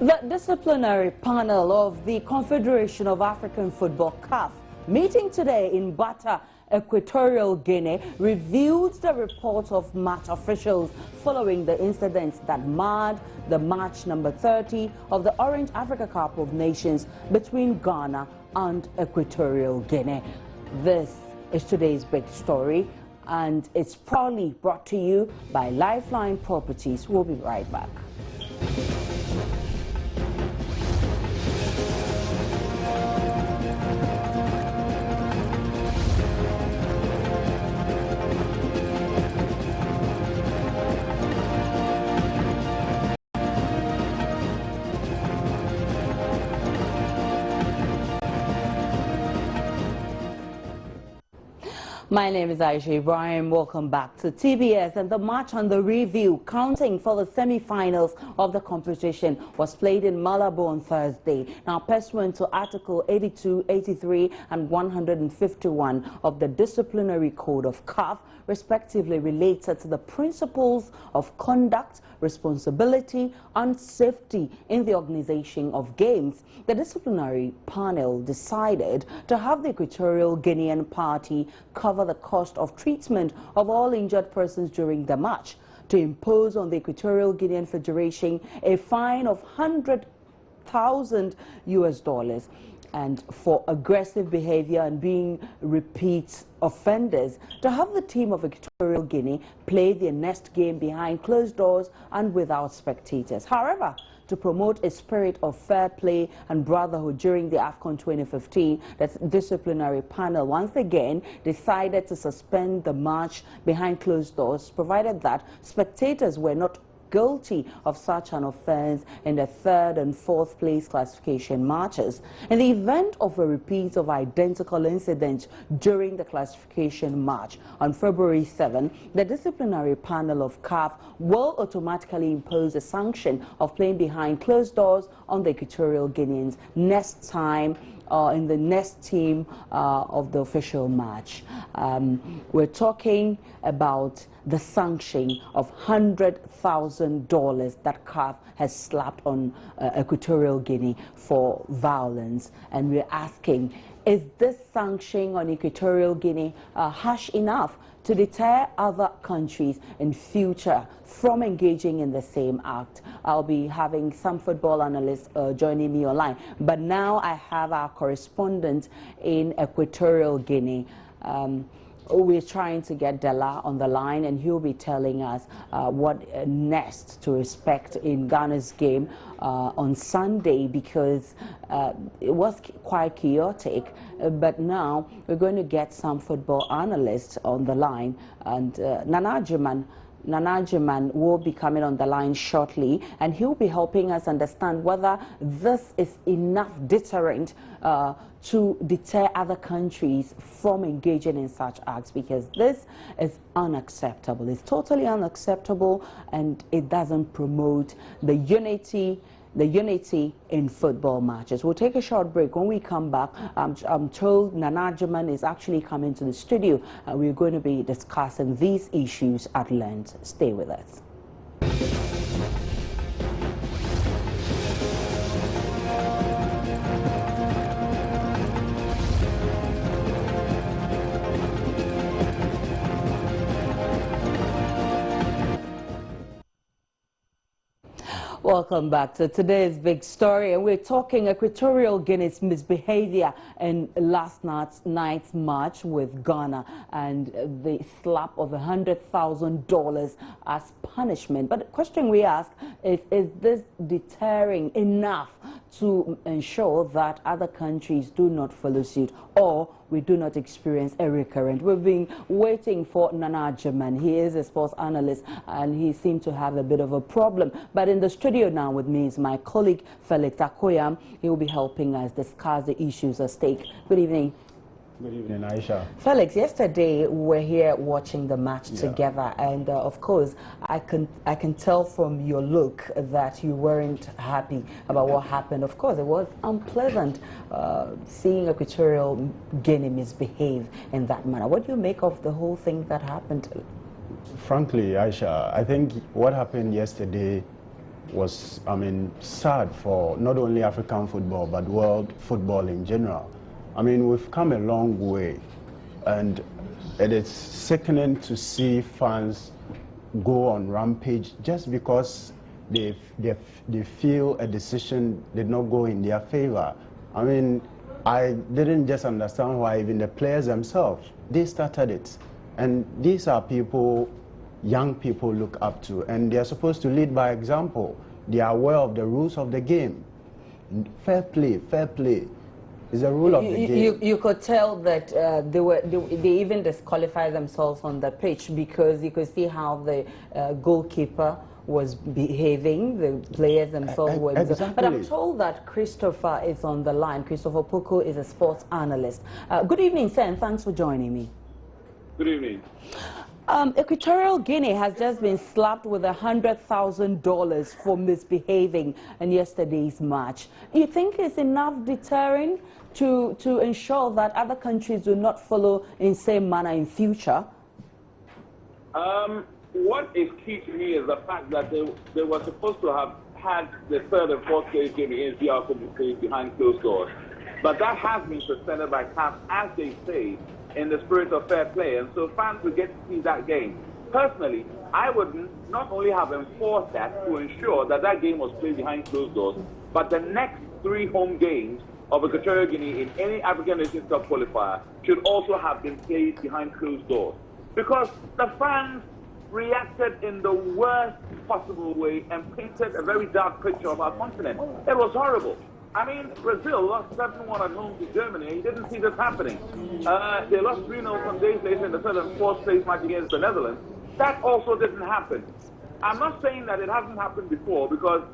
The disciplinary panel of the Confederation of African Football (CAF) meeting today in Bata, Equatorial Guinea, reviewed the report of match officials following the incidents that marred the match number 30 of the Orange Africa Cup of Nations between Ghana and Equatorial Guinea. This is today's big story, and it's proudly brought to you by Lifeline Properties. We'll be right back. My name is Aisha Ibrahim. Welcome back to TBS. And the match under review, counting for the semi-finals of the competition, was played in Malabo on Thursday. Now, pursuant to Article 82, 83, and 151 of the Disciplinary Code of CAF, respectively related to the principles of conduct, responsibility, and safety in the organization of games, the disciplinary panel decided to have the Equatorial Guinean party cover the cost of treatment of all injured persons during the match, to impose on the Equatorial Guinean Federation a fine of $100,000 and for aggressive behavior and being repeat offenders, to have the team of Equatorial Guinea play their next game behind closed doors and without spectators. However, to promote a spirit of fair play and brotherhood during the AFCON 2015, the disciplinary panel once again decided to suspend the match behind closed doors, provided that spectators were not guilty of such an offense in the third and fourth place classification matches. In the event of a repeat of identical incidents during the classification match on February 7, the disciplinary panel of CAF will automatically impose a sanction of playing behind closed doors on the Equatorial Guineans next time in the next team of the official match. We're talking about the sanction of $100,000 that CAF has slapped on Equatorial Guinea for violence. And we're asking, is this sanction on Equatorial Guinea harsh enough to deter other countries in future from engaging in the same act? I'll be having some football analysts joining me online. But now I have our correspondent in Equatorial Guinea. We're trying to get Dela on the line, and he'll be telling us what next to expect in Ghana's game on Sunday, because it was quite chaotic. But now we're going to get some football analysts on the line, and Nana Jiman will be coming on the line shortly, and he'll be helping us understand whether this is enough deterrent to deter other countries from engaging in such acts, because this is unacceptable. It's totally unacceptable, and it doesn't promote the unity in football matches. We'll take a short break. When we come back, I'm told Nana Jiman is actually coming to the studio. We're going to be discussing these issues at length. Stay with us. Welcome back to today's big story, and we're talking Equatorial Guinea's misbehavior in last night's match with Ghana and the slap of $100,000 as punishment. But the question we ask is this deterring enough to ensure that other countries do not follow suit, or we do not experience a recurrent? We've been waiting for Nana Jiman. He is a sports analyst, and he seemed to have a bit of a problem. But in the studio now with me is my colleague Felix Akoyam. He will be helping us discuss the issues at stake. Good evening. Good evening, Aisha. Felix, yesterday we were here watching the match together, and of course I can tell from your look that you weren't happy about what happened. Of course, it was unpleasant seeing Equatorial Guinea misbehave in that manner. What do you make of the whole thing that happened? Frankly, Aisha, I think what happened yesterday was, I mean, sad for not only African football, but world football in general. I mean, we've come a long way, and it is sickening to see fans go on rampage just because they feel a decision did not go in their favor. I mean, I didn't just understand why even the players themselves, they started it. And these are people, young people look up to, and they're supposed to lead by example. They are aware of the rules of the game. Fair play is the rule of the game. You could tell that they even disqualified themselves on the pitch, because you could see how the goalkeeper was behaving, the players themselves were. Exactly. But I'm told that Christopher is on the line. Christopher Poco is a sports analyst. Good evening, sir, and thanks for joining me. Good evening. Equatorial Guinea has just been slapped with $100,000 for misbehaving in yesterday's match. You think it's enough deterrent to ensure that other countries do not follow in same manner in future? What is key to me is the fact that they were supposed to have had the third and fourth place game against DR Congo behind closed doors. But that has been suspended by CAF, as they say, in the spirit of fair play, and so fans will get to see that game. Personally, I would not only have enforced that to ensure that that game was played behind closed doors, but the next 3 home games of Equatorial Guinea in any African Nations Cup qualifier should also have been played behind closed doors. Because the fans reacted in the worst possible way and painted a very dark picture of our continent. It was horrible. I mean, Brazil lost 7-1 at home to Germany. You didn't see this happening. They lost 3-0 some days later in the third and fourth place match against the Netherlands. That also didn't happen. I'm not saying that it hasn't happened before, because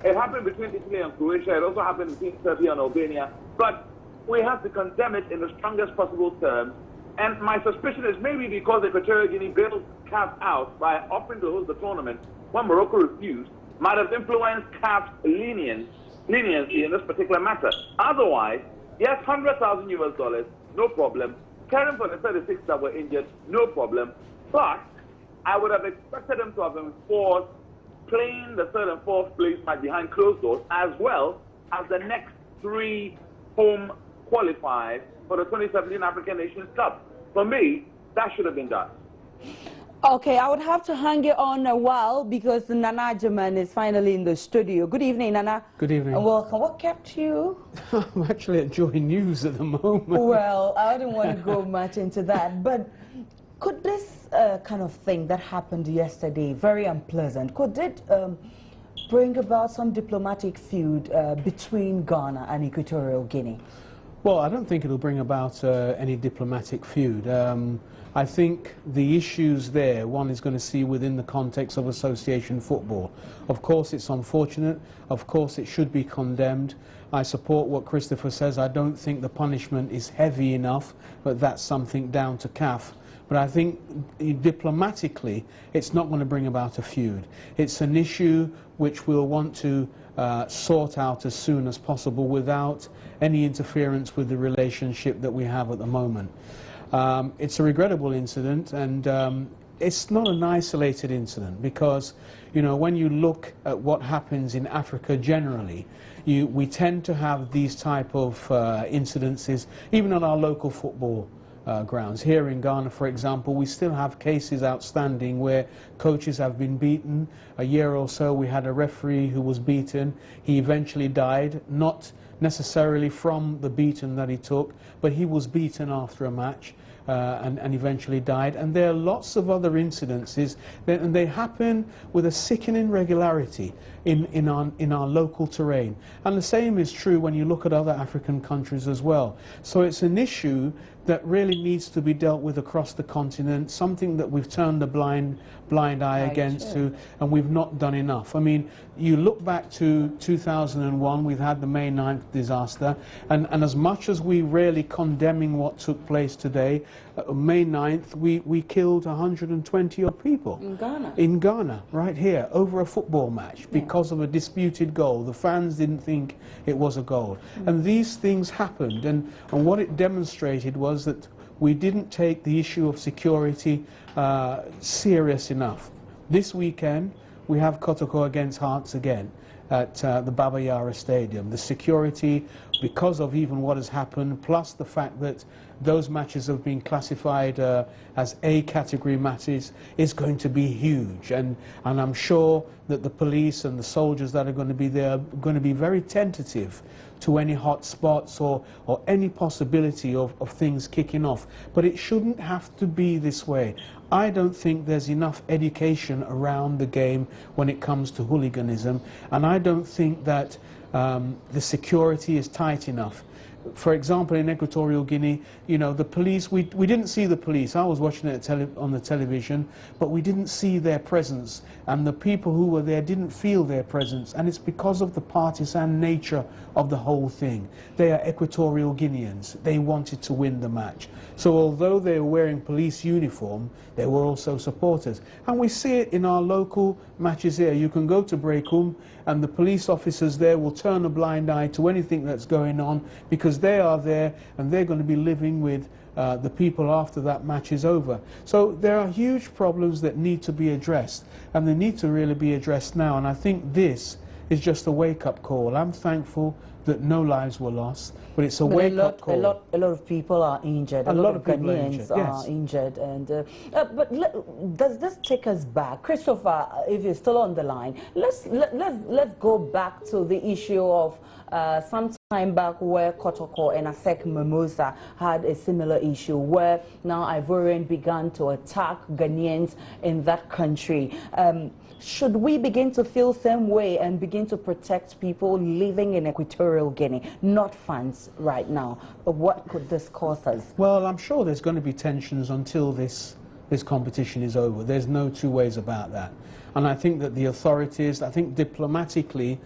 it happened between Italy and Croatia. It also happened between Serbia and Albania. But we have to condemn it in the strongest possible terms. And my suspicion is maybe because Equatorial Guinea bailed CAF out by offering to host the tournament when Morocco refused, might have influenced CAF's leniency in this particular matter. Otherwise, yes, $100,000, no problem. Caring for the 36 that were injured, no problem. But I would have expected them to have enforced playing the third and fourth place match behind closed doors, as well as the next 3 home qualifiers for the 2017 African Nations Cup. For me, that should have been done. Okay, I would have to hang it on a while because Nana German is finally in the studio. Good evening, Nana. Good evening. Welcome. What kept you? I'm actually enjoying news at the moment. Well, I didn't want to go much into that, but could this kind of thing that happened yesterday, very unpleasant, could it bring about some diplomatic feud between Ghana and Equatorial Guinea? Well, I don't think it'll bring about any diplomatic feud. I think the issues there, one is going to see within the context of association football. Of course, it's unfortunate. Of course, it should be condemned. I support what Christopher says. I don't think the punishment is heavy enough, but that's something down to CAF. But I think diplomatically, it's not going to bring about a feud. It's an issue which we'll want to sort out as soon as possible without any interference with the relationship that we have at the moment. It's a regrettable incident, and it's not an isolated incident, because, you know, when you look at what happens in Africa generally, we tend to have these type of incidences, even on our local football grounds. Here in Ghana, for example, we still have cases outstanding where coaches have been beaten. A year or so, we had a referee who was beaten. He eventually died, not necessarily from the beating that he took, but he was beaten after a match and eventually died. And there are lots of other incidences, and they happen with a sickening regularity in our local terrain. And the same is true when you look at other African countries as well. So it's an issue that really needs to be dealt with across the continent, something that we've turned a blind eye against to, and we've not done enough. I mean, you look back to 2001, we've had the May 9th disaster, and as much as we really condemning what took place today, May 9th, we killed 120 odd people. In Ghana? In Ghana, right here, over a football match, because of a disputed goal. The fans didn't think it was a goal. And these things happened, and what it demonstrated was that we didn't take the issue of security serious enough. This weekend, we have Kotoko against Hearts again at the Baba Yara Stadium. The security, because of even what has happened, plus the fact that those matches have been classified as A category matches, is going to be huge. And I'm sure that the police and the soldiers that are going to be there are going to be very tentative to any hot spots or any possibility of things kicking off. But it shouldn't have to be this way. I don't think there's enough education around the game when it comes to hooliganism, and I don't think that the security is tight enough. For example, in Equatorial Guinea, you know, the police, we didn't see the police. I was watching it on the television, but we didn't see their presence. And the people who were there didn't feel their presence. And it's because of the partisan nature of the whole thing. They are Equatorial Guineans. They wanted to win the match. So although they were wearing police uniform, they were also supporters. And we see it in our local matches here. You can go to Brekum, and the police officers there will turn a blind eye to anything that's going on, because they are there and they're going to be living with the people after that match is over. So there are huge problems that need to be addressed, and they need to really be addressed now. And I think this is just a wake-up call. I'm thankful that no lives were lost, but it's a wake-up call. A lot of people are injured. A lot of Ghanaians are injured. And but does this take us back, Christopher? If you're still on the line, let's go back to the issue of some time back where Kotoko and Asek Mimosa had a similar issue, where now Ivorian began to attack Ghanaians in that country. Should we begin to feel the same way and begin to protect people living in Equatorial Guinea, not fans right now? What could this cause us? Well, I'm sure there's going to be tensions until this competition is over. There's no two ways about that. And I think that the authorities, I think diplomatically,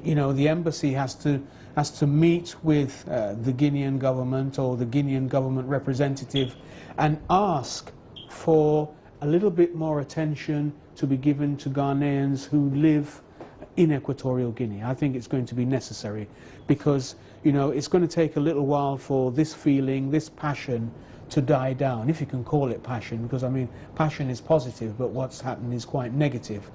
you know, the embassy has to meet with the Guinean government or the Guinean government representative and ask for a little bit more attention to be given to Ghanaians who live in Equatorial Guinea. I think it's going to be necessary, because, you know, it's going to take a little while for this feeling, this passion to die down, if you can call it passion, because, I mean, passion is positive, but what's happened is quite negative.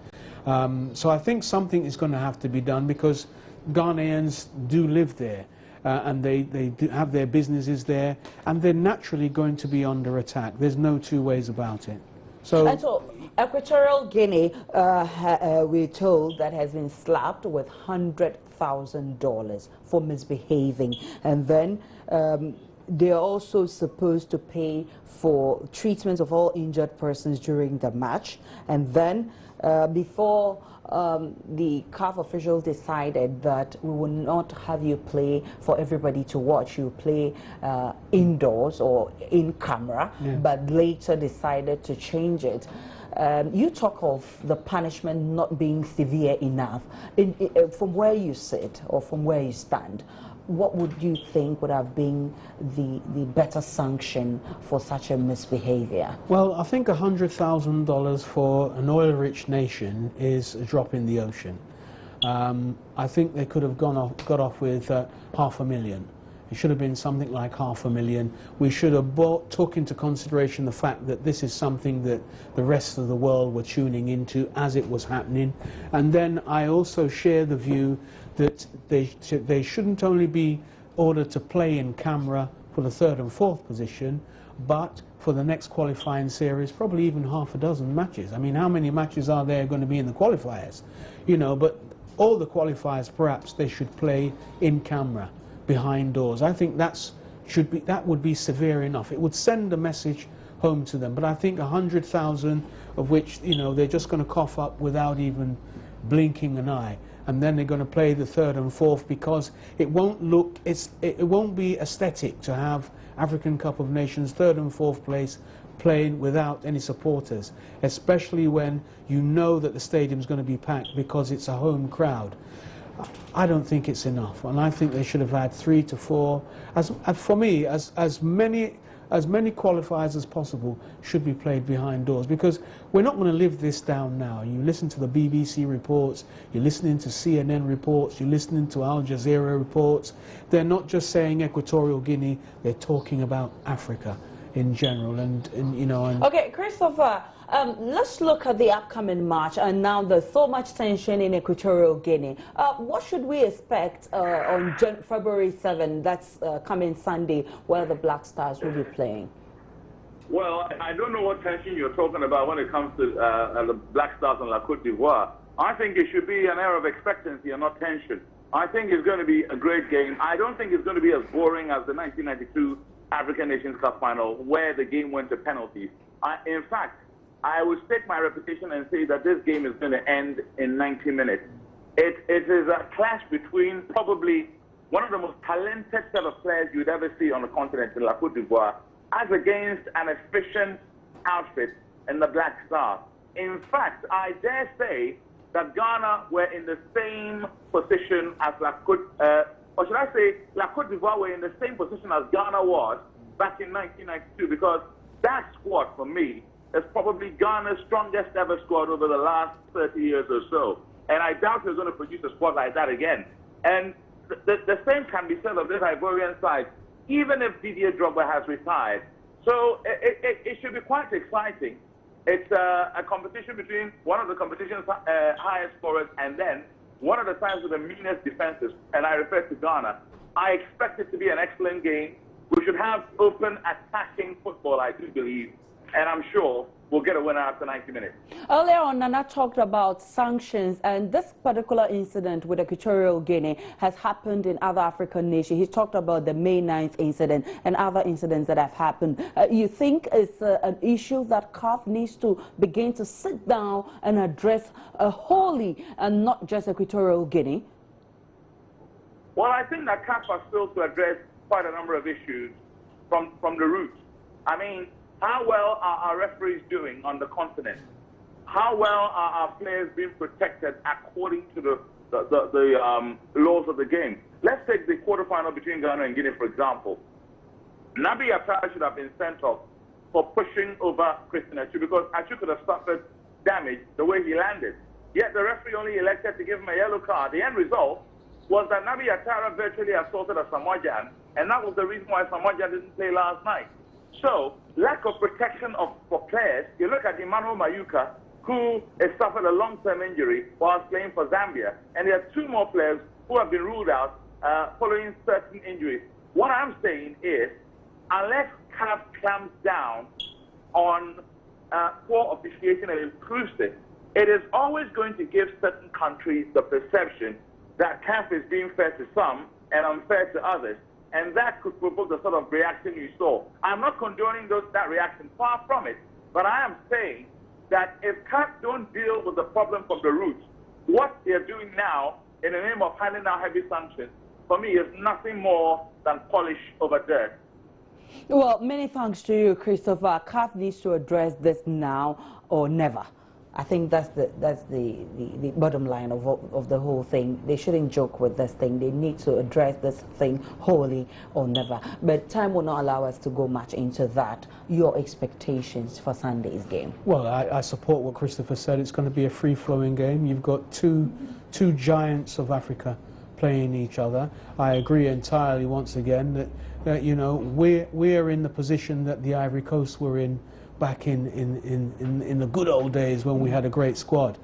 So I think something is going to have to be done, because Ghanaians do live there, and they do have their businesses there, and they're naturally going to be under attack. There's no two ways about it. So Equatorial Guinea, we're told, that has been slapped with $100,000 for misbehaving, and then they're also supposed to pay for treatment of all injured persons during the match. And then before the CAF officials decided that we will not have you play for everybody to watch, you play indoors or in camera, but later decided to change it. You talk of the punishment not being severe enough. From where you sit or from where you stand, what would you think would have been the better sanction for such a misbehavior? Well, I think $100,000 for an oil-rich nation is a drop in the ocean. I think they could have got off with $500,000. It should have been something like $500,000. We should have took into consideration the fact that this is something that the rest of the world were tuning into as it was happening. And then I also share the view that they shouldn't only be ordered to play in camera for the third and fourth position, but for the next qualifying series, probably even half a dozen matches. I mean, how many matches are there going to be in the qualifiers? You know, but all the qualifiers, perhaps they should play in camera, behind doors. I think that would be severe enough. It would send a message home to them. But I think 100,000, of which, you know, they're just going to cough up without even blinking an eye, and then they're going to play the third and fourth, because it won't be aesthetic to have African Cup of Nations third and fourth place playing without any supporters, especially when you know that the stadium's going to be packed because it's a home crowd. I don't think it's enough, and I think they should have had 3 to 4. For me, as many qualifiers as possible should be played behind doors, because we're not going to live this down now. You listen to the BBC reports, you're listening to CNN reports, you're listening to Al Jazeera reports. They're not just saying Equatorial Guinea, they're talking about Africa in general, and you know. Okay, Christopher, Let's look at the upcoming match, and now there's so much tension in Equatorial Guinea. What should we expect on February 7th, that's coming Sunday, where the Black Stars will be playing? Well, I don't know what tension you're talking about when it comes to the Black Stars and La Côte d'Ivoire. I think it should be an air of expectancy and not tension. I think it's going to be a great game. I don't think it's going to be as boring as the 1992 African Nations Cup final, where the game went to penalties. In fact, I would stake my reputation and say that this game is going to end in 90 minutes. It is a clash between probably one of the most talented set of players you'd ever see on the continent in La Côte d'Ivoire, as against an efficient outfit in the Black Stars. In fact, I dare say that Ghana were in the same position as or should I say, La Côte d'Ivoire were in the same position as Ghana was back in 1992, because that squad, for me, is probably Ghana's strongest ever squad over the last 30 years or so. And I doubt they're going to produce a squad like that again. And the same can be said of this Ivorian side, even if Didier Drogba has retired. So it should be quite exciting. It's a competition between one of the competition's highest scorers and then one of the sides with the meanest defenses, and I refer to Ghana. I expect it to be an excellent game. We should have open, attacking football, I do believe, and I'm sure we'll get a winner after 90 minutes. Earlier on, Nana talked about sanctions, and this particular incident with Equatorial Guinea has happened in other African nations. He talked about the May 9th incident and other incidents that have happened. You think it's an issue that CAF needs to begin to sit down and address wholly, and not just Equatorial Guinea? Well, I think that CAF has still to address quite a number of issues from the roots. I mean, how well are our referees doing on the continent? How well are our players being protected according to the laws of the game? Let's take the quarterfinal between Ghana and Guinea, for example. Nabi Atara should have been sent off for pushing over Christian Achu, because Achu could have suffered damage the way he landed. Yet the referee only elected to give him a yellow card. The end result was that Nabi Atara virtually assaulted a Samoan, and that was the reason why Samoan didn't play last night. So, lack of protection for players. You look at Emmanuel Mayuka, who has suffered a long-term injury while playing for Zambia, and there are two more players who have been ruled out following certain injuries. What I'm saying is, unless CAF clamps down on poor officiation and improves it, it is always going to give certain countries the perception that CAF is being fair to some and unfair to others. And that could provoke the sort of reaction you saw. I'm not condoning that reaction, far from it. But I am saying that if CAF don't deal with the problem from the roots, what they're doing now in the name of handing out heavy sanctions, for me, is nothing more than polish over dirt. Well, many thanks to you, Christopher. CAF needs to address this now or never. I think that's the bottom line of the whole thing. They shouldn't joke with this thing. They need to address this thing wholly or never. But time will not allow us to go much into that. Your expectations for Sunday's game? Well, I support what Christopher said. It's going to be a free-flowing game. You've got two giants of Africa playing each other. I agree entirely once again that you know, we're in the position that the Ivory Coast were in back in the good old days when we had a great squad.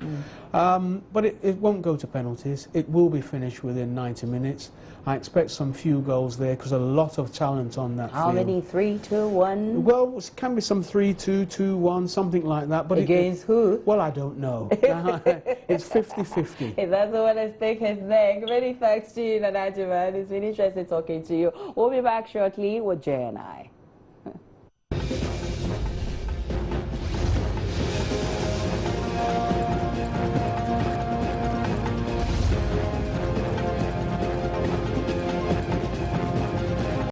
But it won't go to penalties. It will be finished within 90 minutes. I expect some few goals there because a lot of talent on that How field. many? 3-2-1? Well, it can be some 3-2, 2-1, something like that. But against who? Well, I don't know. It's 50-50. If that's the one that's stake his neck. Many thanks to you, Nana Jiman. It's been interesting talking to you. We'll be back shortly with Jay and I.